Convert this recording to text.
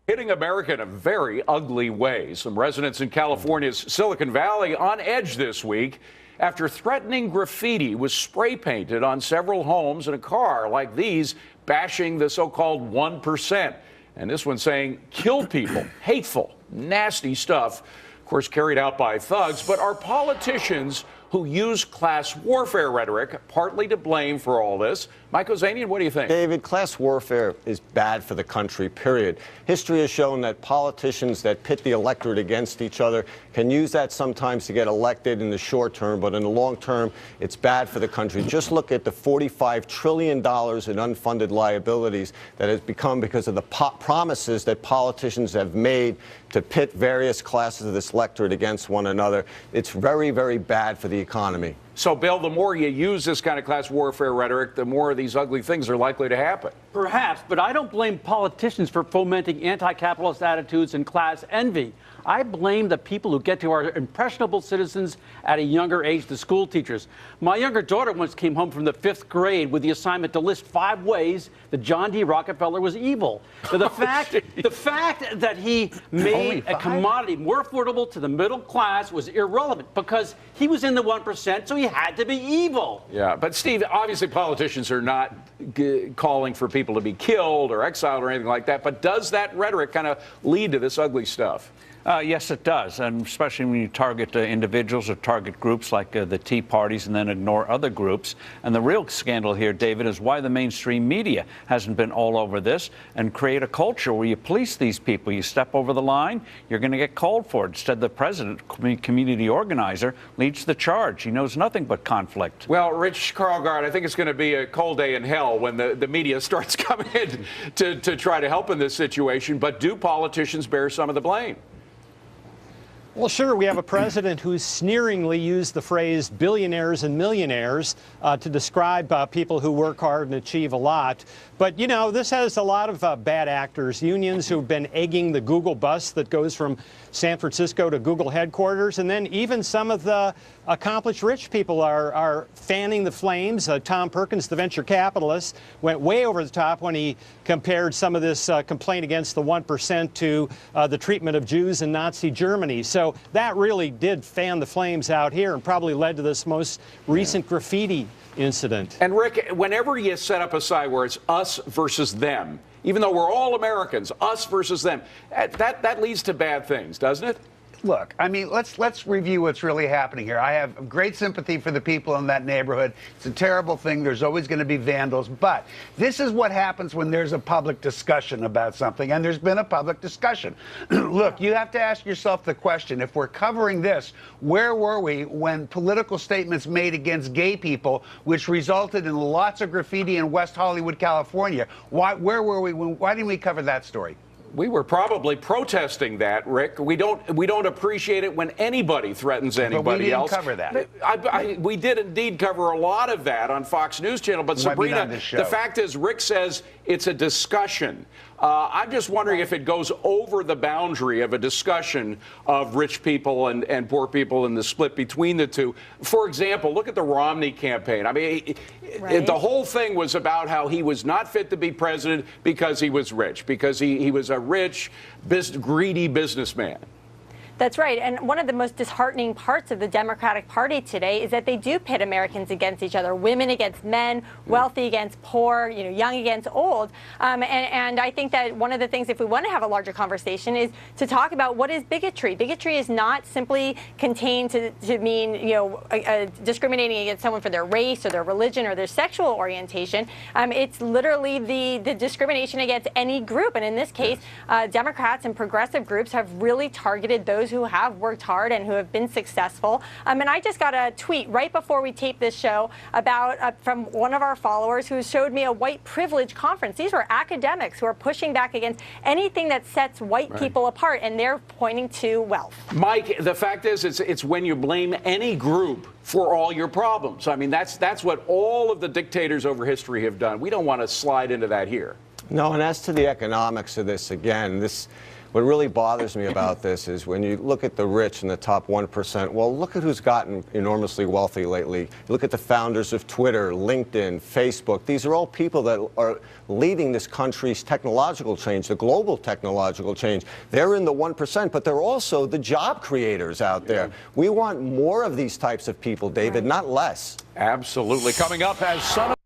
Hitting America in a very ugly way. Some residents in California's Silicon Valley on edge this week after threatening graffiti was spray painted on several homes and a car like these, bashing the so-called 1%. And this one saying, kill people, hateful, nasty stuff, of course, carried out by thugs. But are politicians who use class warfare rhetoric partly to blame for all this? Mike Ozanian, what do you think? David, class warfare is bad for the country, period. History has shown that politicians that pit the electorate against each other can use that sometimes to get elected in the short term, but in the long term, it's bad for the country. Just look at the $45 trillion in unfunded liabilities that has become because of the promises that politicians have made to pit various classes of this electorate against one another. It's very, very bad for the economy. So, Bill, the more you use this kind of class warfare rhetoric, the more of these ugly things are likely to happen. Perhaps, but I don't blame politicians for fomenting anti-capitalist attitudes and class envy. I blame the people who get to our impressionable citizens at a younger age, the school teachers. My younger daughter once came home from the 5th grade with the assignment to list 5 ways that John D. Rockefeller was evil. The fact that he made a commodity more affordable to the middle class was irrelevant because he was in the 1%, so he had to be evil. Yeah, but Steve, obviously politicians are not calling for people to be killed or exiled or anything like that, but does that rhetoric kind of lead to this ugly stuff? Yes, it does, and especially when you target individuals or target groups like the Tea Parties and then ignore other groups. And the real scandal here, David, is why the mainstream media hasn't been all over this and create a culture where you police these people. You step over the line, you're going to get called for it. Instead, the president, community organizer, leads the charge. He knows nothing but conflict. Well, Rich Karlgaard, I think it's going to be a cold day in hell when the media starts coming in to try to help in this situation. But do politicians bear some of the blame? Well, sure, we have a president who's sneeringly used the phrase billionaires and millionaires to describe people who work hard and achieve a lot. But, you know, this has a lot of bad actors, unions who've been egging the Google bus that goes from San Francisco to Google headquarters. And then even some of the accomplished rich people are fanning the flames. Tom Perkins, the venture capitalist, went way over the top when he compared some of this complaint against the 1% to the treatment of Jews in Nazi Germany. So that really did fan the flames out here and probably led to this most recent graffiti incident. And Rick, whenever you set up a side where it's us versus them, even though we're all Americans, us versus them, that leads to bad things, doesn't it? Look, I mean, let's review what's really happening here. I have great sympathy for the people in that neighborhood. It's a terrible thing. There's always going to be vandals. But this is what happens when there's a public discussion about something, and there's been a public discussion. Look, you have to ask yourself the question, if we're covering this, where were we when political statements made against gay people, which resulted in lots of graffiti in West Hollywood, California? Where were we? Why didn't we cover that story? We were probably protesting that, Rick. We don't appreciate it when anybody threatens anybody else. But we didn't cover that. We did indeed cover a lot of that on Fox News Channel. But Sabrina, the fact is, Rick says it's a discussion. I'm just wondering if it goes over the boundary of a discussion of rich people and poor people and the split between the two. For example, look at the Romney campaign. I mean, the whole thing was about how he was not fit to be president because he was rich, because he was a rich, greedy businessman. That's right. And one of the most disheartening parts of the Democratic Party today is that they do pit Americans against each other, women against men, wealthy against poor, young against old. And I think that one of the things, if we want to have a larger conversation, is to talk about what is bigotry. Bigotry is not simply contained to mean, discriminating against someone for their race or their religion or their sexual orientation. It's literally the discrimination against any group. And in this case, Democrats and progressive groups have really targeted those who have worked hard and who have been successful. And I just got a tweet right before we taped this show about from one of our followers who showed me a white privilege conference. These were academics who are pushing back against anything that sets white people apart, and they're pointing to wealth. Mike, the fact is, it's when you blame any group for all your problems. I mean, that's what all of the dictators over history have done. We don't want to slide into that here. No, and as to the economics of this, again, What really bothers me about this is when you look at the rich in the top 1%, well, look at who's gotten enormously wealthy lately. You look at the founders of Twitter, LinkedIn, Facebook. These are all people that are leading this country's technological change, the global technological change. They're in the 1%, but they're also the job creators out there. We want more of these types of people, David, not less. Absolutely. Coming up, as son of